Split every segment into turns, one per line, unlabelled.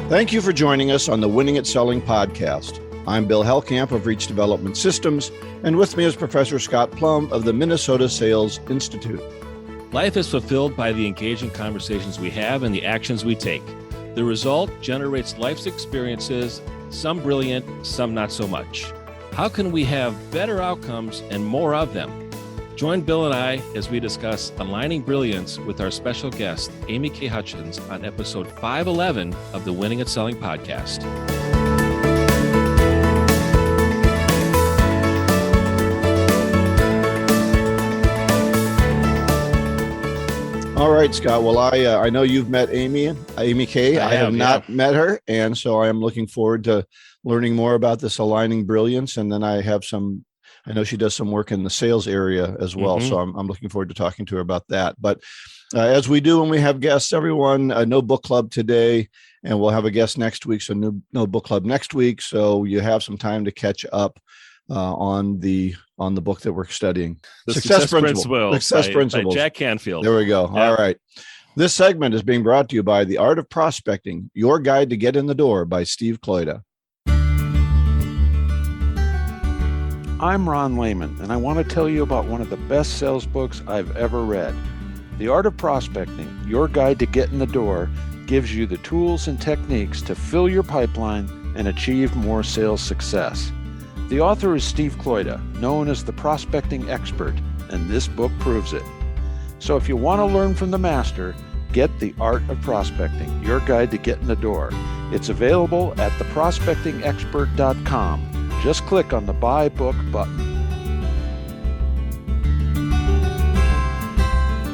Thank you for joining us on the Winning at Selling podcast. I'm Bill Hellkamp of Reach Development Systems, and with me is Professor Scott Plum of the Minnesota Sales Institute.
Life is fulfilled by the engaging conversations we have and the actions we take. The result generates life's experiences, some brilliant, some not so much. How can we have better outcomes and more of them? Join Bill and I as we discuss Aligning Brilliance with our special guest, AmyK Hutchens, on episode 511 of the Winning at Selling podcast.
All right, Scott. Well, I know you've met AmyK. I have not met her, and so I am looking forward to learning more about this Aligning Brilliance. And then I know she does some work in the sales area as well. So I'm looking forward to talking to her about that. But as we do when we have guests, everyone, no book club today, and we'll have a guest next week. So no book club next week. So you have some time to catch up on the book that we're studying.
The Success Principles by Jack Canfield.
There we go. Yeah. All right. This segment is being brought to you by The Art of Prospecting, Your Guide to Get in the Door by Steve Kloida.
I'm Ron Lehman, and I want to tell you about one of the best sales books I've ever read. The Art of Prospecting, Your Guide to Get in the Door, gives you the tools and techniques to fill your pipeline and achieve more sales success. The author is Steve Kloida, known as the prospecting expert, and this book proves it. So if you want to learn from the master, get The Art of Prospecting, Your Guide to Get in the Door. It's available at theprospectingexpert.com. Just click on the Buy Book button.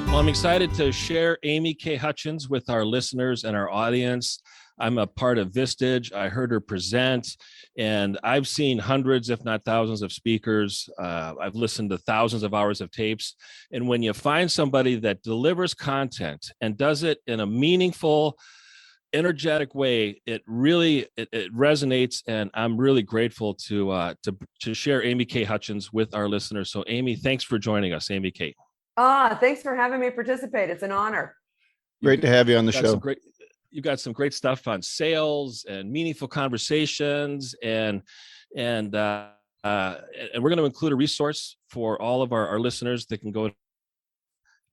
Well, I'm excited to share AmyK Hutchens with our listeners and our audience. I'm a part of Vistage. I heard her present, and I've seen hundreds, if not thousands, of speakers. I've listened to thousands of hours of tapes. And when you find somebody that delivers content and does it in a meaningful, energetic way, it resonates, and I'm really grateful to share AmyK Hutchens with our listeners. So, Amy, thanks for joining us, AmyK.
Thanks for having me participate. It's an honor.
Great to have you on the show.
You've got some great stuff on sales and meaningful conversations, and we're going to include a resource for all of our listeners that can go to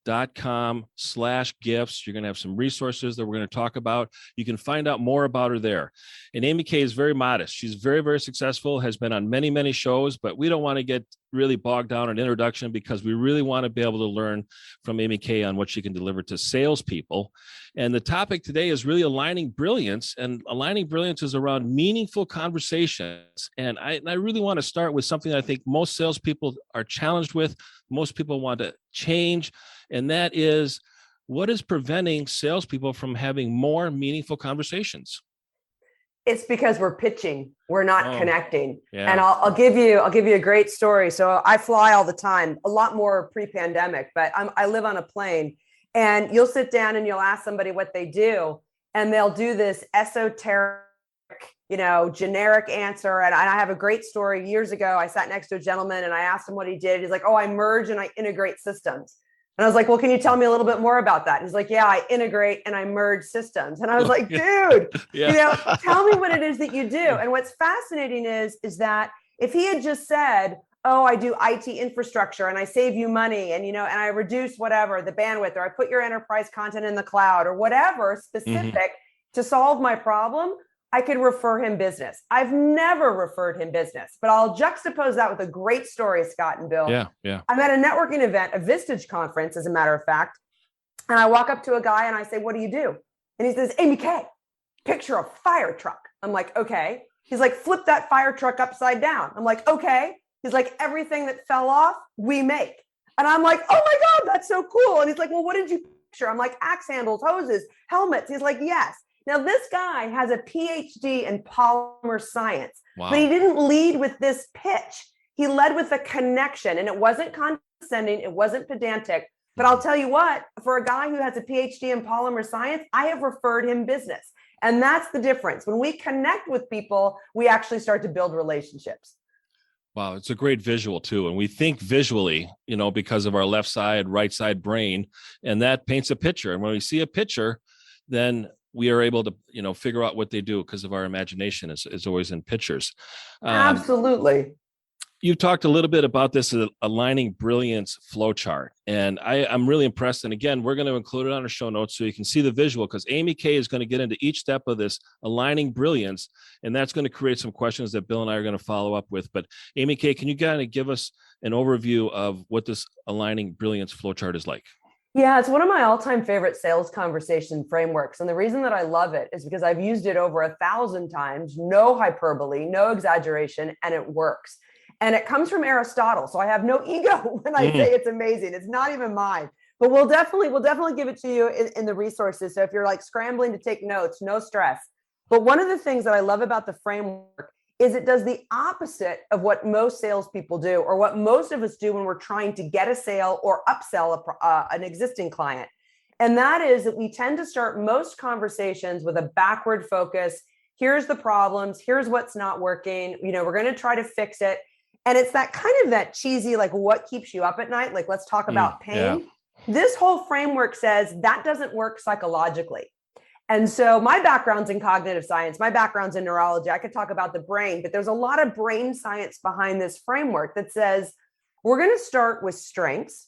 .com/gifts. You're going to have some resources that we're going to talk about. You can find out more about her there. And AmyK is very modest. She's very, very successful, has been on many, many shows, but we don't want to get really bogged down in introduction because we really want to be able to learn from AmyK on what she can deliver to salespeople. And the topic today is really aligning brilliance, and aligning brilliance is around meaningful conversations. And I really want to start with something I think most salespeople are challenged with, most people want to change, and that is, what is preventing salespeople from having more meaningful conversations?
It's because we're pitching. We're not connecting.
Yeah.
And I'll give you a great story. So I fly all the time, a lot more pre-pandemic, but I live on a plane, and you'll sit down and you'll ask somebody what they do, and they'll do this esoteric, generic answer. And I have a great story. Years ago, I sat next to a gentleman and I asked him what he did. He's like, "Oh, I merge and I integrate systems." And I was like, "Well, can you tell me a little bit more about that?" And he's like, "Yeah, I integrate and I merge systems." And I was like, "Dude, tell me what it is that you do." And what's fascinating is that if he had just said, "Oh, I do IT infrastructure and I save you money and, and I reduce whatever the bandwidth, or I put your enterprise content in the cloud, or whatever specific to solve my problem," I could refer him business. I've never referred him business, but I'll juxtapose that with a great story, Scott and Bill.
Yeah.
I'm at a networking event, a Vistage conference, as a matter of fact. And I walk up to a guy and I say, "What do you do?" And he says, "AmyK, picture a fire truck." I'm like, "Okay." He's like, "Flip that fire truck upside down." I'm like, "Okay." He's like, "Everything that fell off, we make." And I'm like, "Oh my God, that's so cool." And he's like, "Well, what did you picture?" I'm like, "Axe handles, hoses, helmets." He's like, "Yes." Now, this guy has a PhD in polymer science, but he didn't lead with this pitch. He led with a connection, and it wasn't condescending. It wasn't pedantic. But I'll tell you what, for a guy who has a PhD in polymer science, I have referred him business. And that's the difference. When we connect with people, we actually start to build relationships.
Wow, it's a great visual too. And we think visually, because of our left side, right side brain, and that paints a picture. And when we see a picture, then we are able to, figure out what they do because of our imagination is always in pictures.
Absolutely.
You talked a little bit about this aligning brilliance flowchart, and I'm really impressed. And again, we're going to include it on our show notes so you can see the visual, because AmyK is going to get into each step of this aligning brilliance, and that's going to create some questions that Bill and I are going to follow up with. But AmyK, can you kind of give us an overview of what this aligning brilliance flowchart is like?
Yeah, it's one of my all-time favorite sales conversation frameworks. And the reason that I love it is because I've used it over 1,000 times, no hyperbole, no exaggeration, and it works. And it comes from Aristotle. So I have no ego when I say it's amazing. It's not even mine, but we'll definitely give it to you in the resources. So if you're like scrambling to take notes, no stress. But one of the things that I love about the framework is it does the opposite of what most salespeople do, or what most of us do when we're trying to get a sale or upsell an existing client. And that is that we tend to start most conversations with a backward focus. Here's the problems. Here's what's not working. We're going to try to fix it. And it's that kind of that cheesy, like, what keeps you up at night? Like, let's talk about pain. Yeah. This whole framework says that doesn't work psychologically. And so my background's in cognitive science, my background's in neurology. I could talk about the brain, but there's a lot of brain science behind this framework that says we're going to start with strengths.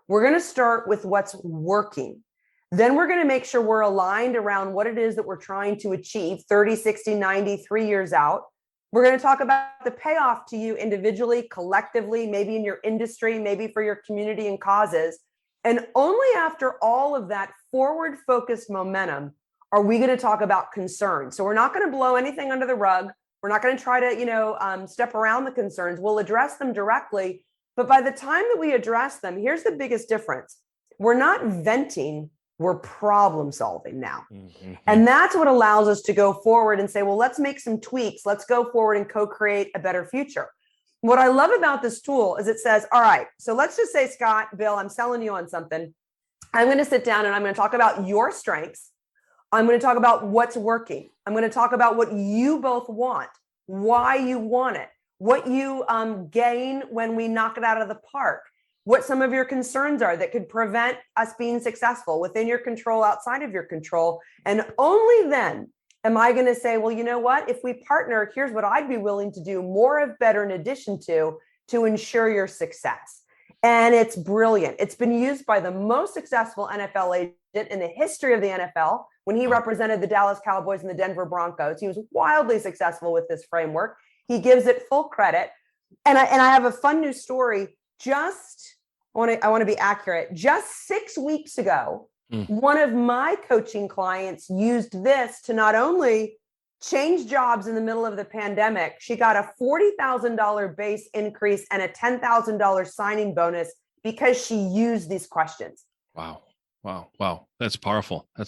We're going to start with what's working. Then we're going to make sure we're aligned around what it is that we're trying to achieve 30, 60, 90, 3 years out. We're going to talk about the payoff to you individually, collectively, maybe in your industry, maybe for your community and causes. And only after all of that forward-focused momentum are we going to talk about concerns. So we're not going to blow anything under the rug. We're not going to try to, step around the concerns. We'll address them directly. But by the time that we address them, here's the biggest difference. We're not venting. We're problem solving now. Mm-hmm. And that's what allows us to go forward and say, well, let's make some tweaks. Let's go forward and co-create a better future. What I love about this tool is it says, all right, so let's just say, Scott, Bill, I'm selling you on something. I'm going to sit down and I'm going to talk about your strengths. I'm going to talk about what's working. I'm going to talk about what you both want, why you want it, what you gain when we knock it out of the park, what some of your concerns are that could prevent us being successful within your control, outside of your control. And only then am I going to say, well, you know what? If we partner, here's what I'd be willing to do more of, better, in addition to ensure your success. And it's brilliant. It's been used by the most successful NFL agent in the history of the NFL. When he represented the Dallas Cowboys and the Denver Broncos, he was wildly successful with this framework. He gives it full credit. And I have a fun news story. I want to be accurate. Just 6 weeks ago, one of my coaching clients used this to not only change jobs in the middle of the pandemic, she got a $40,000 base increase and a $10,000 signing bonus because she used these questions.
Wow. That's powerful. I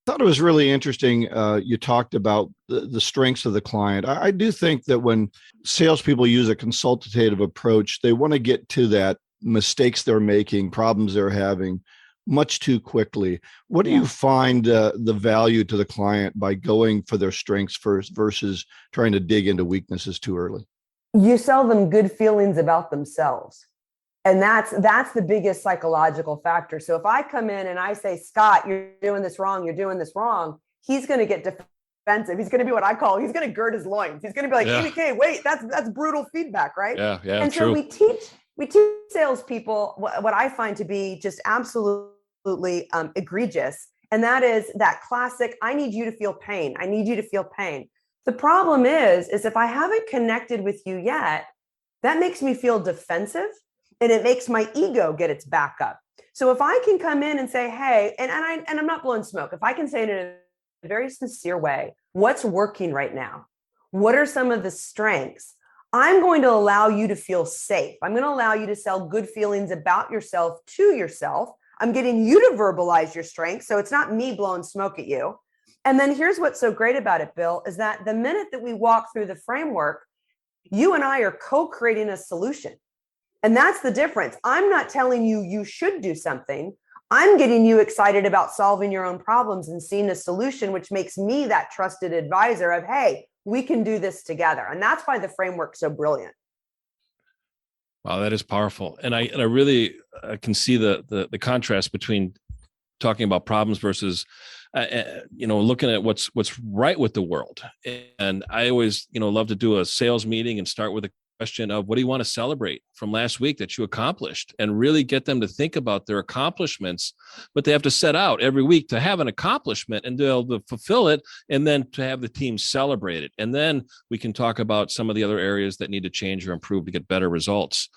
thought it was really interesting. You talked about the strengths of the client. I do think that when salespeople use a consultative approach, they want to get to that mistakes they're making, problems they're having much too quickly. What do you find the value to the client by going for their strengths first versus trying to dig into weaknesses too early?
You sell them good feelings about themselves. And that's the biggest psychological factor. So if I come in and I say, Scott, you're doing this wrong, he's going to get defensive. He's going to be what I call, he's going to gird his loins. He's going to be like, AmyK, wait, that's brutal feedback, right?
Yeah.
And
true.
So we teach salespeople what I find to be just absolutely egregious. And that is that classic, I need you to feel pain. I need you to feel pain. The problem is if I haven't connected with you yet, that makes me feel defensive. And it makes my ego get its back up. So if I can come in and say, hey, and I'm not blowing smoke, if I can say it in a very sincere way, what's working right now? What are some of the strengths? I'm going to allow you to feel safe. I'm going to allow you to sell good feelings about yourself to yourself. I'm getting you to verbalize your strengths. So it's not me blowing smoke at you. And then here's what's so great about it, Bill, is that the minute that we walk through the framework, you and I are co-creating a solution. And that's the difference. I'm not telling you you should do something. I'm getting you excited about solving your own problems and seeing a solution, which makes me that trusted advisor of, hey, we can do this together. And that's why the framework's so brilliant.
Wow, that is powerful. And I really can see the contrast between talking about problems versus looking at what's right with the world. And I always, love to do a sales meeting and start with a question of what do you want to celebrate from last week that you accomplished, and really get them to think about their accomplishments. But they have to set out every week to have an accomplishment and they'll fulfill it, and then to have the team celebrate it. And then we can talk about some of the other areas that need to change or improve to get better results.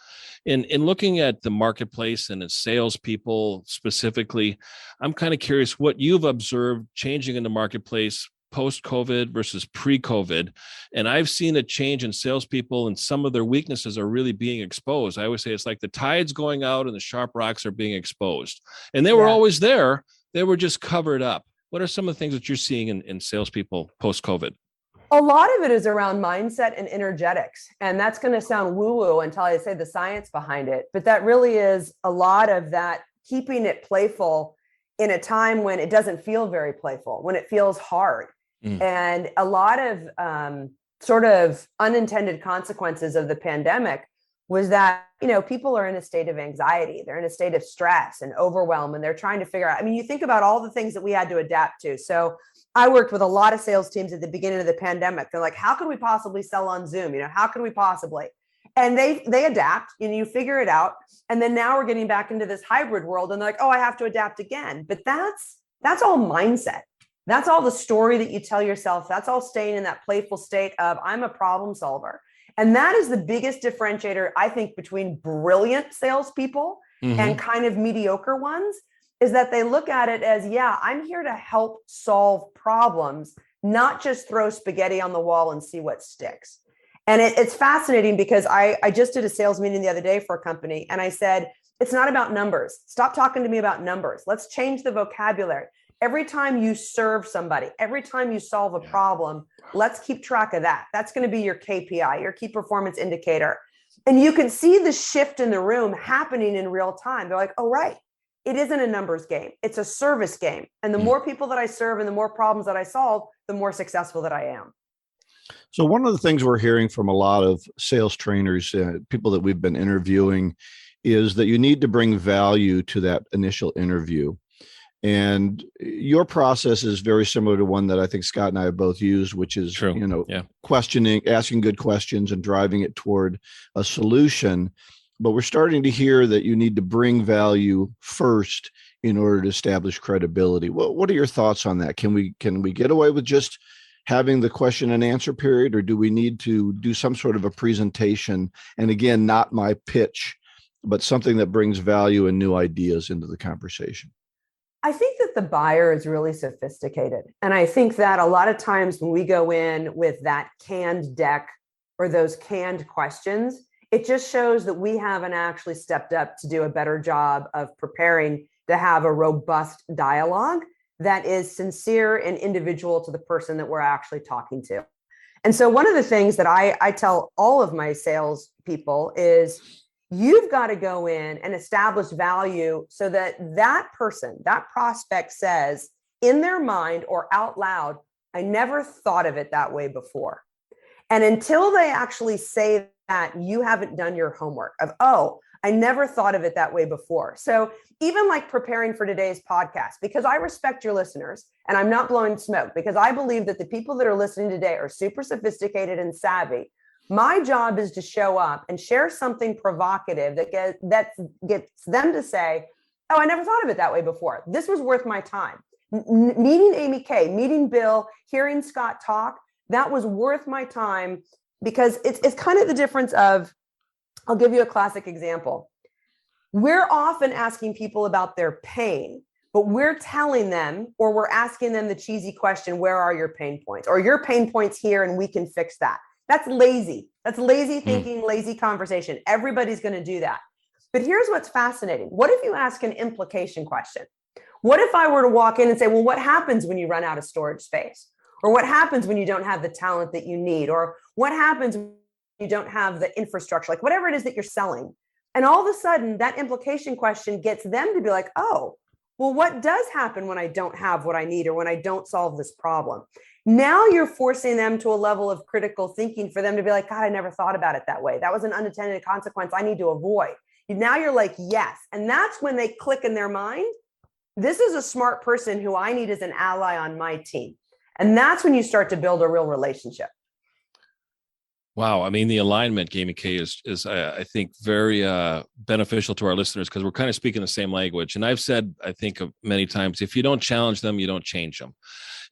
In looking at the marketplace and its salespeople specifically, I'm kind of curious what you've observed changing in the marketplace post-COVID versus pre-COVID. And I've seen a change in salespeople, and some of their weaknesses are really being exposed. I always say it's like the tide's going out and the sharp rocks are being exposed. And they were always there. They were just covered up. What are some of the things that you're seeing in salespeople post-COVID?
A lot of it is around mindset and energetics. And that's going to sound woo-woo until I say the science behind it. But that really is a lot of that, keeping it playful in a time when it doesn't feel very playful, when it feels hard. And a lot of sort of unintended consequences of the pandemic was that, people are in a state of anxiety. They're in a state of stress and overwhelm, and they're trying to figure out, you think about all the things that we had to adapt to. So I worked with a lot of sales teams at the beginning of the pandemic. They're like, how can we possibly sell on Zoom? How can we possibly? And they adapt, you figure it out. And then now we're getting back into this hybrid world, and they're like, oh, I have to adapt again. But that's all mindset. That's all the story that you tell yourself. That's all staying in that playful state of I'm a problem solver. And that is the biggest differentiator, I think, between brilliant salespeople and kind of mediocre ones, is that they look at it as, I'm here to help solve problems, not just throw spaghetti on the wall and see what sticks. And it's fascinating because I just did a sales meeting the other day for a company, and I said, it's not about numbers. Stop talking to me about numbers. Let's change the vocabulary. Every time you serve somebody, every time you solve a problem, let's keep track of that. That's going to be your KPI, your key performance indicator. And you can see the shift in the room happening in real time. They're like, oh, right. It isn't a numbers game. It's a service game. And the more people that I serve and the more problems that I solve, the more successful that I am.
So one of the things we're hearing from a lot of sales trainers, people that we've been interviewing, is that you need to bring value to that initial interview. And your process is very similar to one that I think Scott and I have both used, which is, questioning, asking good questions and driving it toward a solution. But we're starting to hear that you need to bring value first in order to establish credibility. What are your thoughts on that? Can we get away with just having the question and answer period, or do we need to do some sort of a presentation? And again, not my pitch, but something that brings value and new ideas into the conversation.
I think that the buyer is really sophisticated. And I think that a lot of times when we go in with that canned deck or those canned questions, it just shows that we haven't actually stepped up to do a better job of preparing to have a robust dialogue that is sincere and individual to the person that we're actually talking to. And so one of the things that I tell all of my sales people is, you've got to go in and establish value so that that person, that prospect says in their mind or out loud, I never thought of it that way before. And until they actually say that, you haven't done your homework of, oh, I never thought of it that way before. So even like preparing for today's podcast, because I respect your listeners and I'm not blowing smoke, because I believe that the people that are listening today are super sophisticated and savvy. My job is to show up and share something provocative that gets them to say, oh, I never thought of it that way before. This was worth my time. Meeting AmyK, meeting Bill, hearing Scott talk, that was worth my time, because it's kind of the difference of, I'll give you a classic example. We're often asking people about their pain, but we're telling them, or we're asking them the cheesy question, where are your pain points? Or your pain points here and we can fix that. That's lazy. That's lazy thinking, lazy conversation. Everybody's going to do that. But here's what's fascinating. What if you ask an implication question? What if I were to walk in and say, well, what happens when you run out of storage space? Or what happens when you don't have the talent that you need? Or what happens when you don't have the infrastructure? Like whatever it is that you're selling. And all of a sudden, that implication question gets them to be like, oh, well, what does happen when I don't have what I need or when I don't solve this problem? Now you're forcing them to a level of critical thinking for them to be like, God, I never thought about it that way. That was an unintended consequence I need to avoid. Now you're like, yes. And that's when they click in their mind. this is a smart person who I need as an ally on my team. And that's when you start to build a real relationship.
Wow. I mean, the alignment, AmyK, is I think very beneficial to our listeners because we're kind of speaking the same language. And I've said, I think many times, if you don't challenge them, you don't change them.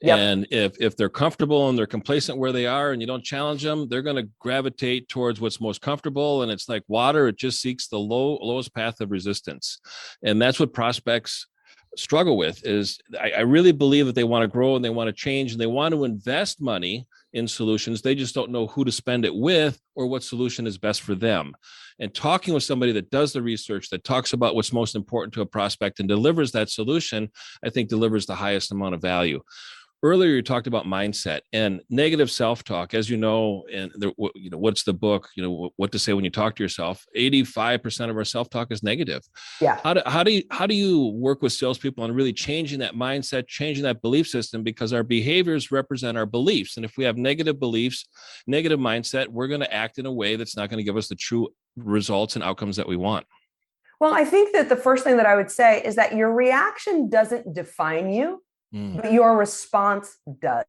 Yep. And if they're comfortable and they're complacent where they are and you don't challenge them, they're going to gravitate towards what's most comfortable. And it's like water. It just seeks the lowest path of resistance. And that's what prospects struggle with is I really believe that they want to grow and they want to change and they want to invest money in solutions. They just don't know who to spend it with or what solution is best for them. And talking with somebody that does the research, that talks about what's most important to a prospect and delivers that solution, I think delivers the highest amount of value. Earlier, you talked about mindset and negative self-talk, as you know, and what's the book, what to say when you talk to yourself. 85% of our self-talk is negative.
Yeah.
How do you work with salespeople on really changing that mindset, changing that belief system? Because our behaviors represent our beliefs. And if we have negative beliefs, negative mindset, we're going to act in a way that's not going to give us the true results and outcomes that we want.
Well, I think that the first thing that I would say is that your reaction doesn't define you. But your response does.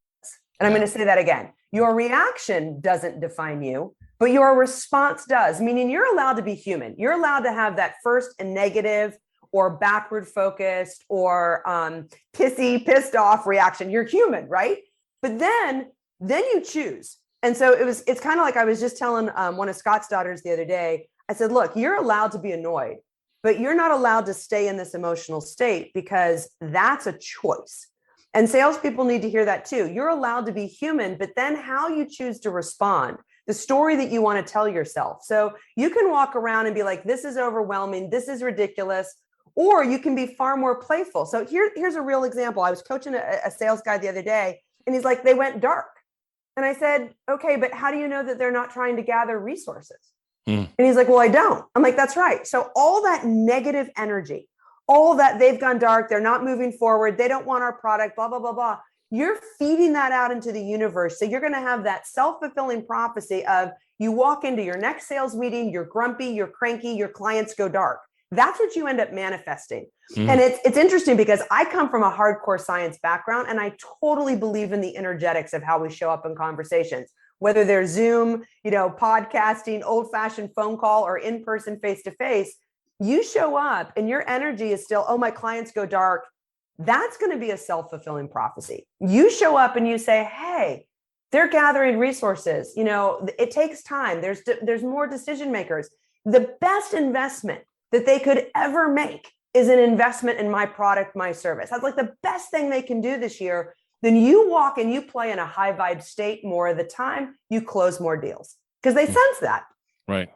And I'm going to say that again. Your reaction doesn't define you, but your response does, meaning you're allowed to be human. You're allowed to have that first and negative or backward focused or pissed off reaction. You're human, right? But then you choose. And so it's kind of like I was just telling one of Scott's daughters the other day. I said, look, you're allowed to be annoyed, but you're not allowed to stay in this emotional state because that's a choice. And salespeople need to hear that too. You're allowed to be human, but then how you choose to respond, the story that you want to tell yourself. So you can walk around and be like, this is overwhelming, this is ridiculous, or you can be far more playful. So here's a real example. I was coaching a sales guy the other day, and he's like, they went dark. And I said, okay, but how do you know that they're not trying to gather resources? And he's like, well, I don't. I'm like, that's right. So all that negative energy, all that they've gone dark, they're not moving forward, they don't want our product, blah, blah, blah, blah. You're feeding that out into the universe. So you're going to have that self-fulfilling prophecy of you walk into your next sales meeting, you're grumpy, you're cranky, your clients go dark. That's what you end up manifesting. And it's interesting because I come from a hardcore science background and I totally believe in the energetics of how we show up in conversations, whether they're Zoom, podcasting, old-fashioned phone call, or in-person face-to-face. You show up and your energy is still, oh, my clients go dark. That's going to be a self-fulfilling prophecy. You show up and you say, hey, they're gathering resources. It takes time. There's more decision makers. The best investment that they could ever make is an investment in my product, my service. That's like the best thing they can do this year. Then you walk and you play in a high vibe state more of the time, you close more deals because they sense that.
Right.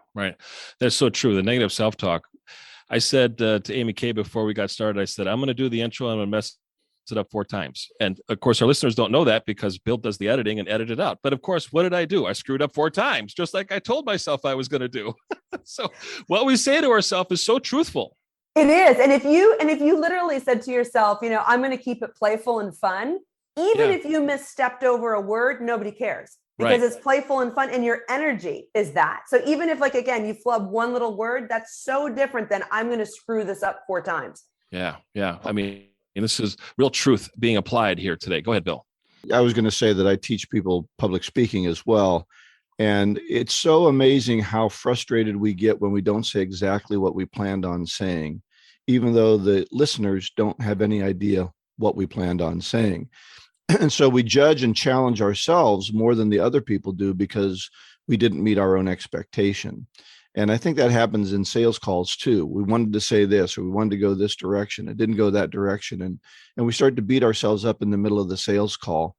That's so true. The negative self-talk. I said to AmyK before we got started, I said, I'm going to do the intro and I'm going to mess it up 4 times. And of course, our listeners don't know that because Bill does the editing and edit it out. But of course, what did I do? I screwed up 4 times, just like I told myself I was going to do. So what we say to ourselves is so truthful.
It is. And if you literally said to yourself, I'm going to keep it playful and fun, even if you misstepped over a word, nobody cares. Because it's playful and fun and your energy is that. So even if again, you flub one little word, that's so different than I'm going to screw this up 4 times. Yeah.
I mean, this is real truth being applied here today. Go ahead, Bill.
I was going to say that I teach people public speaking as well. And it's so amazing how frustrated we get when we don't say exactly what we planned on saying, even though the listeners don't have any idea what we planned on saying. And so we judge and challenge ourselves more than the other people do because we didn't meet our own expectation. And I think that happens in sales calls too. We wanted to say this, or we wanted to go this direction. It didn't go that direction. And we start to beat ourselves up in the middle of the sales call.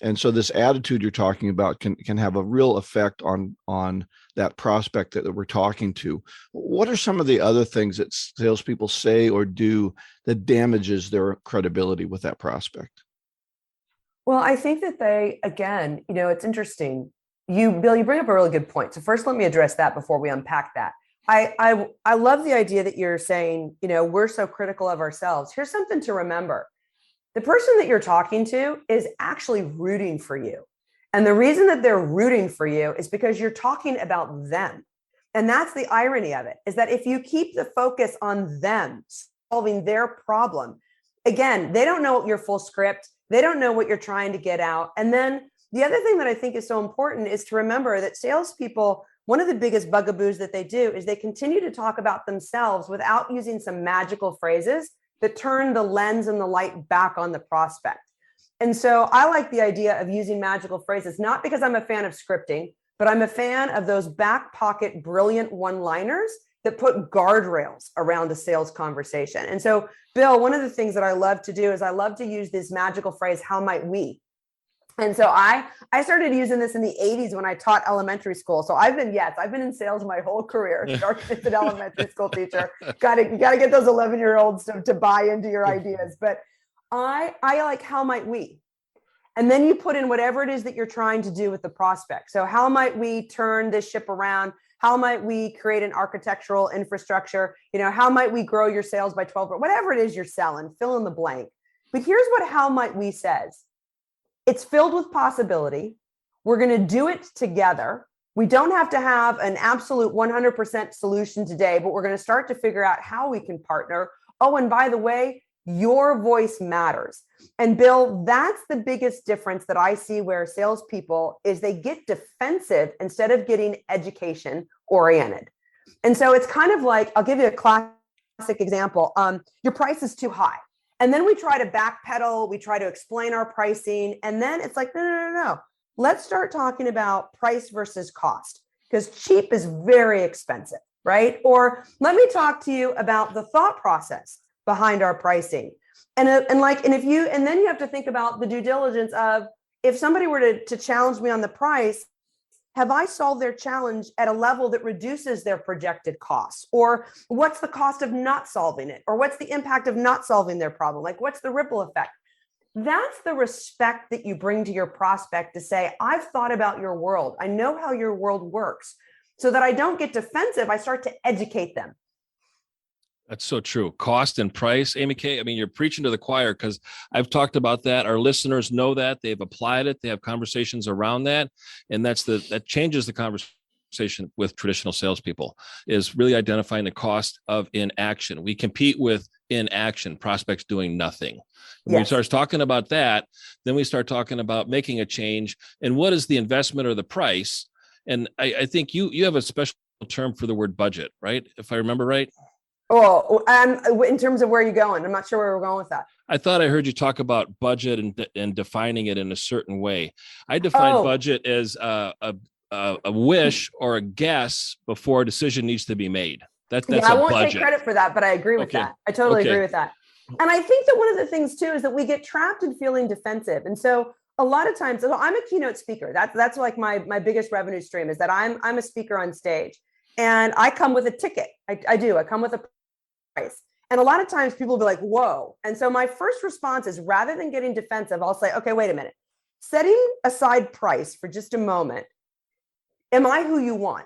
And so this attitude you're talking about can have a real effect on that prospect that we're talking to. What are some of the other things that salespeople say or do that damages their credibility with that prospect?
Well, I think that again, it's interesting. Bill, you bring up a really good point. So first, let me address that before we unpack that. I love the idea that you're saying, we're so critical of ourselves. Here's something to remember. The person that you're talking to is actually rooting for you. And the reason that they're rooting for you is because you're talking about them. And that's the irony of it, is that if you keep the focus on them solving their problem, again, they don't know your full script. They don't know what you're trying to get out. And then the other thing that I think is so important is to remember that salespeople, one of the biggest bugaboos that they do is they continue to talk about themselves without using some magical phrases that turn the lens and the light back on the prospect. And so I like the idea of using magical phrases, not because I'm a fan of scripting, but I'm a fan of those back pocket brilliant one-liners that put guardrails around a sales conversation. And so, Bill, one of the things that I love to do is I love to use this magical phrase, how might we? And so I started using this in the 80s when I taught elementary school. So I've been in sales my whole career. Started as an elementary school teacher. You got to get those 11-year-olds to buy into your ideas. But I like, how might we? And then you put in whatever it is that you're trying to do with the prospect. So how might we turn this ship around? How might we create an architectural infrastructure? How might we grow your sales by 12? Whatever it is you're selling, fill in the blank. But here's what how might we says. It's filled with possibility. We're going to do it together. We don't have to have an absolute 100% solution today, but we're going to start to figure out how we can partner. Oh, and by the way, your voice matters. And Bill, that's the biggest difference that I see where salespeople is they get defensive instead of getting education oriented. And so it's kind of like, I'll give you a classic example. Your price is too high. And then we try to backpedal, we try to explain our pricing. And then it's like, no. Let's start talking about price versus cost, because cheap is very expensive, right? Or let me talk to you about the thought process behind our pricing. And then you have to think about the due diligence of, if somebody were to challenge me on the price, have I solved their challenge at a level that reduces their projected costs? Or what's the cost of not solving it? Or what's the impact of not solving their problem? Like, what's the ripple effect? That's the respect that you bring to your prospect to say, I've thought about your world. I know how your world works, so that I don't get defensive. I start to educate them.
That's so true. Cost and price, AmyK. I mean, you're preaching to the choir, because I've talked about that. Our listeners know that. They've applied it. They have conversations around that. And that changes the conversation with traditional salespeople, is really identifying the cost of inaction. We compete with inaction, prospects doing nothing. When we start talking about that, then we start talking about making a change. And what is the investment or the price? And I think you have a special term for the word budget, right? If I remember right.
Oh, in terms of where you're going, I'm not sure where we're going with that.
I thought I heard you talk about budget and defining it in a certain way. I define budget as a wish or a guess before a decision needs to be made. That's
I won't take credit for that, but I agree with that. I totally agree with that. And I think that one of the things too is that we get trapped in feeling defensive. And so a lot of times, I'm a keynote speaker. That's like my biggest revenue stream, is that I'm a speaker on stage, and I come with a ticket. I do. I come with a price. And a lot of times people will be like, whoa. And so my first response is, rather than getting defensive, I'll say, okay, wait a minute. Setting aside price for just a moment, am I who you want?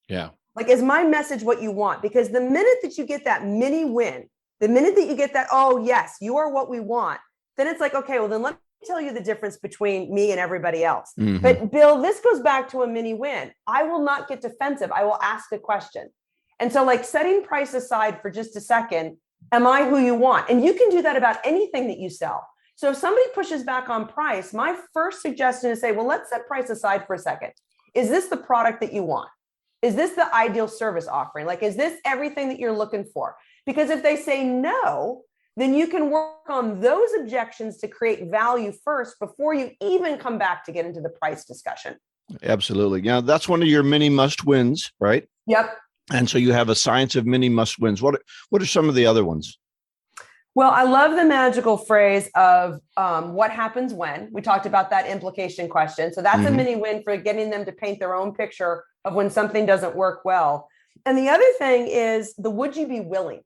Yeah.
Like, is my message what you want? Because the minute that you get that mini win, the minute that you get that, oh yes, you are what we want, then it's like, okay, well then let me tell you the difference between me and everybody else. Mm-hmm. But Bill, this goes back to a mini win. I will not get defensive. I will ask a question. And so, like, setting price aside for just a second, am I who you want? And you can do that about anything that you sell. So if somebody pushes back on price, my first suggestion is say, well, let's set price aside for a second. Is this the product that you want? Is this the ideal service offering? Like, is this everything that you're looking for? Because if they say no, then you can work on those objections to create value first before you even come back to get into the price discussion.
Absolutely. Yeah, that's one of your mini must wins, right?
Yep.
And so you have a science of mini must wins. What are some of the other ones?
Well, I love the magical phrase of what happens when. We talked about that implication question. So that's a mini win for getting them to paint their own picture of when something doesn't work well. And the other thing is the would you be willing?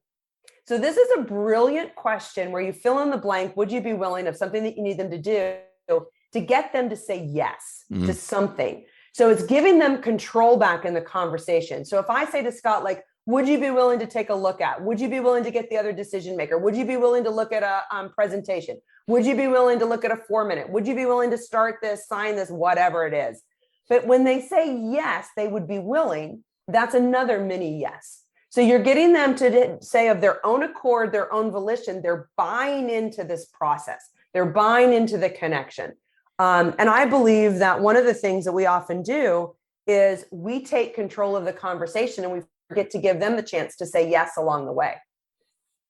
So this is a brilliant question where you fill in the blank. Would you be willing of something that you need them to do to get them to say yes to something? So it's giving them control back in the conversation. So if I say to Scott, like, would you be willing to take a look at? Would you be willing to get the other decision maker? Would you be willing to look at a presentation? Would you be willing to look at a 4-minute? Would you be willing to start this, sign this, whatever it is? But when they say yes, they would be willing, that's another mini yes. So you're getting them to say of their own accord, their own volition, they're buying into this process. They're buying into the connection. And I believe that one of the things that we often do is we take control of the conversation and we forget to give them the chance to say yes along the way.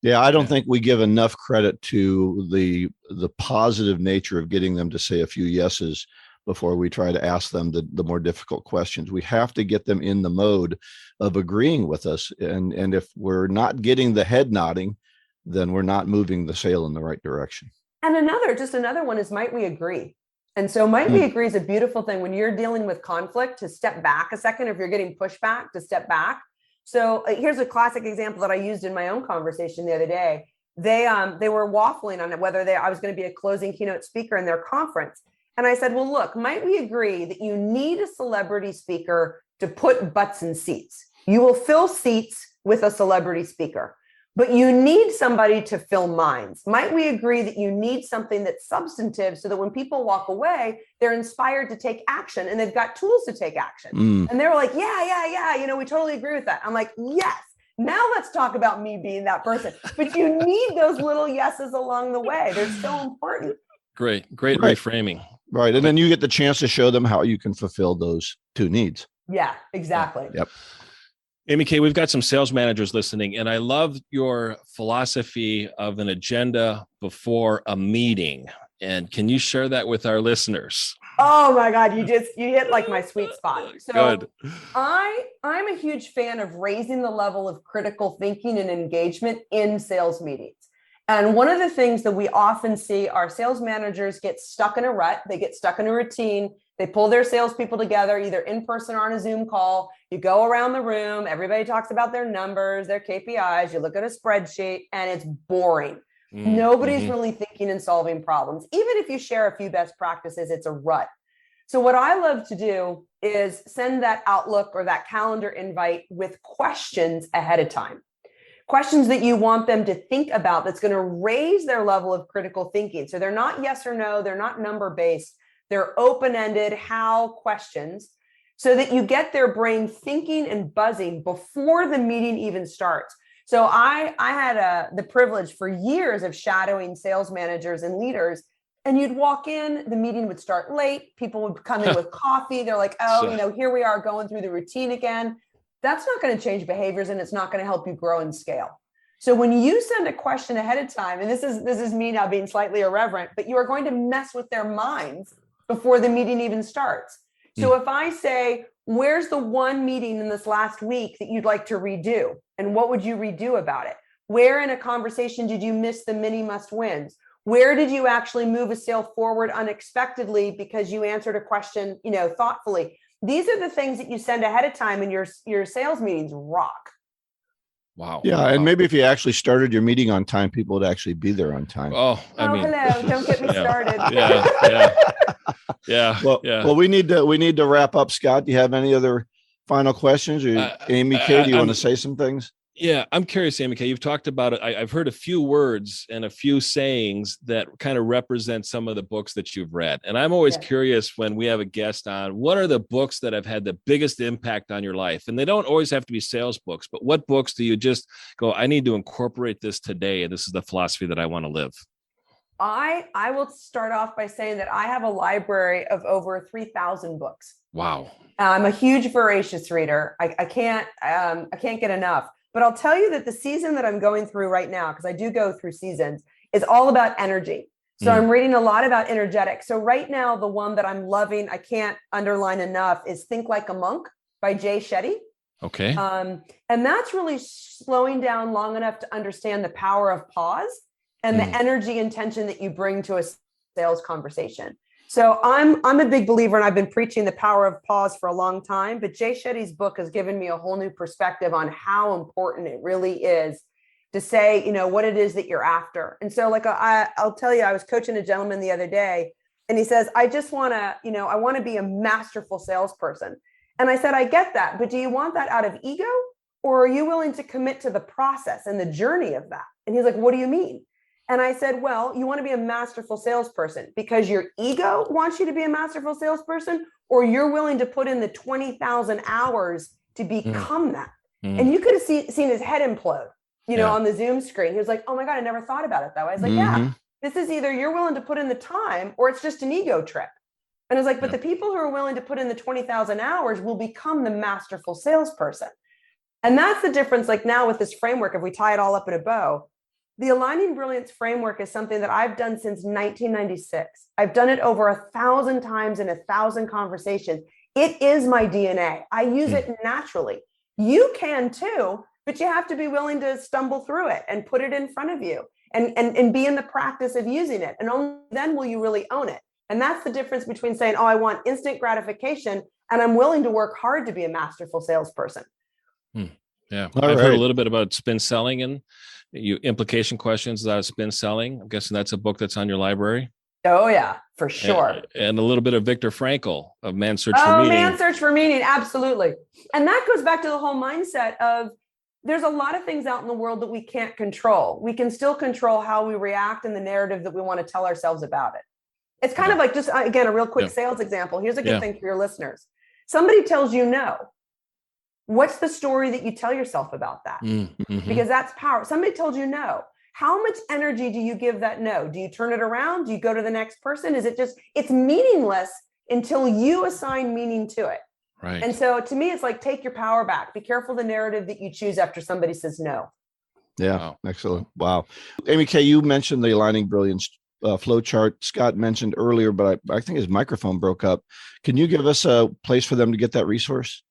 Yeah, I don't think we give enough credit to the positive nature of getting them to say a few yeses before we try to ask them the more difficult questions. We have to get them in the mode of agreeing with us. And if we're not getting the head nodding, then we're not moving the sale in the right direction.
And another one is, might we agree? And so might we agree is a beautiful thing when you're dealing with conflict, to step back a second. If you're getting pushback, to step back. So here's a classic example that I used in my own conversation the other day. They were waffling on whether I was going to be a closing keynote speaker in their conference. And I said, well, look, might we agree that you need a celebrity speaker to put butts in seats? You will fill seats with a celebrity speaker, but you need somebody to fill minds. Might we agree that you need something that's substantive so that when people walk away, they're inspired to take action and they've got tools to take action? And they were like, yeah, we totally agree with that. I'm like, yes. Now let's talk about me being that person. But you need those little yeses along the way. They're so important.
Great reframing.
Right. And then you get the chance to show them how you can fulfill those two needs.
Yeah, exactly.
Yep.
AmyK, we've got some sales managers listening, and I love your philosophy of an agenda before a meeting. And can you share that with our listeners?
Oh my God, you hit like my sweet spot. So
Good.
I'm a huge fan of raising the level of critical thinking and engagement in sales meetings. And one of the things that we often see are sales managers get stuck in a rut. They get stuck in a routine. They pull their salespeople together, either in person or on a Zoom call. You go around the room. Everybody talks about their numbers, their KPIs. You look at a spreadsheet and it's boring. Nobody's really thinking and solving problems. Even if you share a few best practices, it's a rut. So what I love to do is send that Outlook or that calendar invite with questions ahead of time. Questions that you want them to think about that's going to raise their level of critical thinking. So they're not yes or no, they're not number-based, they're open-ended how questions, so that you get their brain thinking and buzzing before the meeting even starts. So I had the privilege for years of shadowing sales managers and leaders, and you'd walk in, the meeting would start late, people would come in with coffee, they're like, oh, here we are going through the routine again. That's not going to change behaviors, and it's not going to help you grow and scale. So when you send a question ahead of time, and this is me now being slightly irreverent, but you are going to mess with their minds before the meeting even starts. So if I say, where's the one meeting in this last week that you'd like to redo? And what would you redo about it? Where in a conversation did you miss the mini must wins? Where did you actually move a sale forward unexpectedly because you answered a question, thoughtfully? These are the things that you send ahead of time, and your sales meetings rock.
Wow.
Yeah. And maybe if you actually started your meeting on time, people would actually be there on time.
Hello. Don't get me started.
Yeah.
Well, we need to wrap up. Scott, do you have any other final questions? Or AmyK, do you want to say some things?
Yeah, I'm curious, AmyK. You've talked about it. I've heard a few words and a few sayings that kind of represent some of the books that you've read. And I'm always curious when we have a guest on, what are the books that have had the biggest impact on your life? And they don't always have to be sales books, but what books do you just go, I need to incorporate this today, and this is the philosophy that I want to live?
I will start off by saying that I have a library of over 3,000 books.
Wow.
I'm a huge voracious reader. I can't get enough. But I'll tell you that the season that I'm going through right now, because I do go through seasons, is all about energy. So I'm reading a lot about energetics. So right now, the one that I'm loving, I can't underline enough, is Think Like a Monk by Jay Shetty.
Okay.
And that's really slowing down long enough to understand the power of pause and the energy and tension that you bring to a sales conversation. So I'm a big believer, and I've been preaching the power of pause for a long time, but Jay Shetty's book has given me a whole new perspective on how important it really is to say, what it is that you're after. And so I'll tell you, I was coaching a gentleman the other day, and he says, I just want to, I want to be a masterful salesperson. And I said, I get that, but do you want that out of ego, or are you willing to commit to the process and the journey of that? And he's like, what do you mean? And I said, well, you want to be a masterful salesperson because your ego wants you to be a masterful salesperson, or you're willing to put in the 20,000 hours to become that. And you could have seen his head implode,
Yeah.
on the Zoom screen. He was like, oh my God, I never thought about it that way. I was like, yeah, this is either you're willing to put in the time or it's just an ego trip. And I was like, but the people who are willing to put in the 20,000 hours will become the masterful salesperson. And that's the difference. Like now with this framework, if we tie it all up in a bow, the Aligning Brilliance framework is something that I've done since 1996. I've done it over 1,000 times in 1,000 conversations. It is my DNA. I use it naturally. You can too, but you have to be willing to stumble through it and put it in front of you and be in the practice of using it. And only then will you really own it. And that's the difference between saying, oh, I want instant gratification, and I'm willing to work hard to be a masterful salesperson.
Yeah. I've heard a little bit about spin selling and implication questions out of spin selling. I'm guessing that's a book that's on your library.
Oh yeah, for sure.
And a little bit of Viktor Frankl of Man's Search for Meaning.
Man's Search for Meaning. Absolutely. And that goes back to the whole mindset of there's a lot of things out in the world that we can't control. We can still control how we react and the narrative that we want to tell ourselves about it. It's kind of like just, again, a real quick sales example. Here's a good thing for your listeners. Somebody tells you no. What's the story that you tell yourself about that? Because that's power. Somebody told you no. How much energy do you give that no? Do you turn it around? Do you go to the next person? Is it just, it's meaningless until you assign meaning to it.
Right.
And so to me, it's like, take your power back. Be careful the narrative that you choose after somebody says no.
Yeah. Wow. Excellent. Wow. AmyK, you mentioned the Aligning Brilliance flow chart. Scott mentioned earlier, but I think his microphone broke up. Can you give us a place for them to get that resource?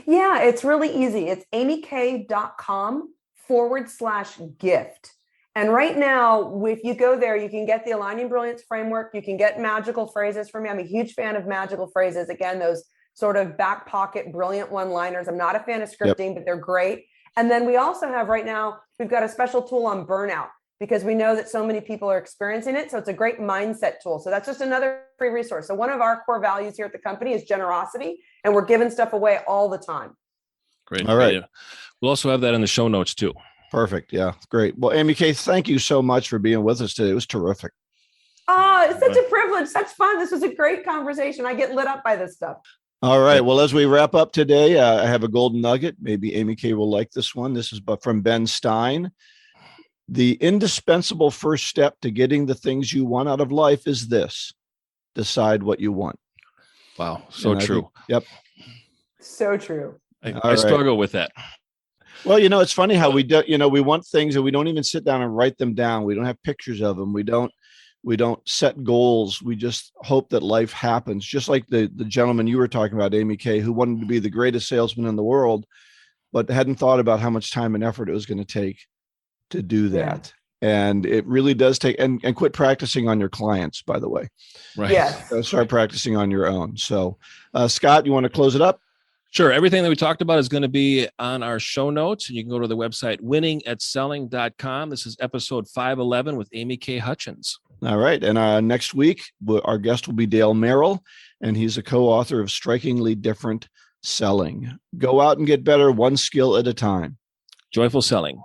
Yeah, it's really easy. It's amyk.com/gift. And right now, if you go there, you can get the Aligning Brilliance framework. You can get magical phrases from me. I'm a huge fan of magical phrases. Again, those sort of back pocket, brilliant one-liners. I'm not a fan of scripting, but they're great. And then we also have right now, we've got a special tool on burnout because we know that so many people are experiencing it. So it's a great mindset tool. So that's just another free resource. So one of our core values here at the company is generosity, and we're giving stuff away all the time.
Great.
All right.
Yeah. We'll also have that in the show notes too.
Perfect. Yeah, great. Well, AmyK, thank you so much for being with us today. It was terrific.
Oh, it's such a privilege, such fun. This was a great conversation. I get lit up by this stuff.
All right. Well, as we wrap up today, I have a golden nugget. Maybe AmyK will like this one. This is from Ben Stein. The indispensable first step to getting the things you want out of life is this: decide what you want.
Wow. So true.
Yep.
So true.
I struggle with that.
Well, it's funny how we do, we want things and we don't even sit down and write them down. We don't have pictures of them. We don't set goals. We just hope that life happens. Just like the gentleman you were talking about, AmyK, who wanted to be the greatest salesman in the world, but hadn't thought about how much time and effort it was going to take to do that. Yeah. And it really does take, and quit practicing on your clients, by the way.
Right.
Yeah.
Start practicing on your own. So, Scott, you want to close it up?
Sure. Everything that we talked about is going to be on our show notes. And you can go to the website winningatselling.com. This is episode 511 with AmyK Hutchens.
All right. And next week, our guest will be Dale Merrill, and he's a co-author of Strikingly Different Selling. Go out and get better one skill at a time.
Joyful selling.